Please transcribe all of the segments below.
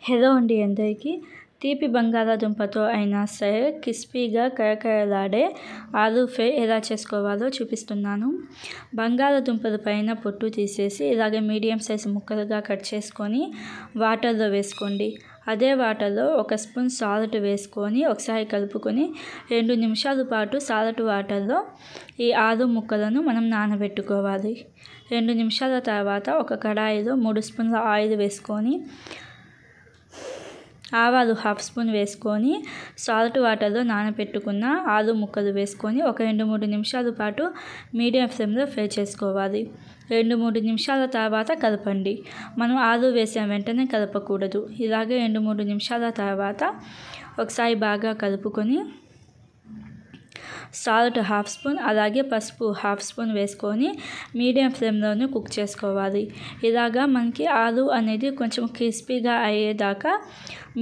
Hello అండి అందరికీ. తీపి బంగాళాదుంపతో అయినా సరే క్రిస్పీగా కరకరలాడే ఆలూ ఫ్రై ఎలా చేసుకోవాలో చూపిస్తున్నాను. బంగాళాదుంపల పైన పొట్టు తీసేసి ఇలాగే మీడియం సైజు ముక్కలుగా కట్ చేసుకొని వాటర్లో వేసుకోండి. అదే వాటర్లో 1 స్పూన్ సాల్ట్ వేసుకొని ఒకసారి కలుపుకొని 2 నిమిషాల పాటు సాల్ట్ వాటర్లో ఈ ఆలూ ముక్కలను మనం నానబెట్టుకోవాలి. 2 నిమిషాల తర్వాత ఒక కడాయిలో 3 స్పూన్ల ఆయిల్ వేసుకొని ఆవాలు 1/2 స్పూన్ వేసుకొని సాల్ట్ వాటర్లో నానబెట్టుకున్న ఆలూ ముక్కలు వేసుకొని ఒక 2-3 నిమిషాల పాటు మీడియం ఫ్లేమ్లో ఫ్రై చేసుకోవాలి. 2-3 నిమిషాల తర్వాత కలపండి. మనం ఆలూ వేసిన వెంటనే కలపకూడదు. ఇలాగే 2-3 నిమిషాల తర్వాత ఒకసారి బాగా కలుపుకొని సాల్ట్ 1/2 స్పూన్ అలాగే పసుపు 1/2 స్పూన్ వేసుకొని మీడియం ఫ్లేమ్లోనే కుక్ చేసుకోవాలి. ఇలాగా మనకి ఆలూ అనేది కొంచెం క్రిస్పీగా అయ్యేదాకా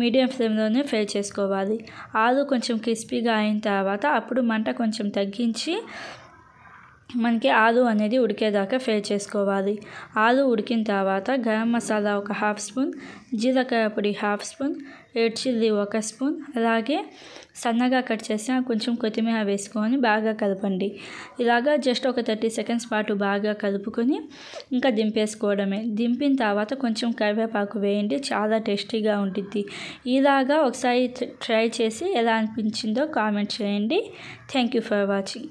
మీడియం ఫ్లేమ్లోనే ఫ్రై చేసుకోవాలి. ఆలూ కొంచెం క్రిస్పీగా అయిన తర్వాత అప్పుడు మంట కొంచెం తగ్గించి మనకి ఆలూ అనేది ఉడికేదాకా ఫ్రై చేసుకోవాలి. ఆలూ ఉడికిన తర్వాత గరం మసాలా ఒక 1/2 స్పూన్, జీలకర్ర పొడి 1/2 స్పూన్, రెడ్ చిల్లీ 1 స్పూన్ అలాగే సన్నగా కట్ చేసిన కొంచెం కొత్తిమీర వేసుకొని బాగా కలపండి. ఇలాగా జస్ట్ ఒక 30 సెకండ్స్ పాటు బాగా కలుపుకొని ఇంకా దింపేసుకోవడమే. దింపిన తర్వాత కొంచెం కరివేపాకు వేయండి, చాలా టేస్టీగా ఉంటుంది. ఇలాగా ఒకసారి ట్రై చేసి ఎలా అనిపించిందో కామెంట్ చేయండి. Thank you for watching.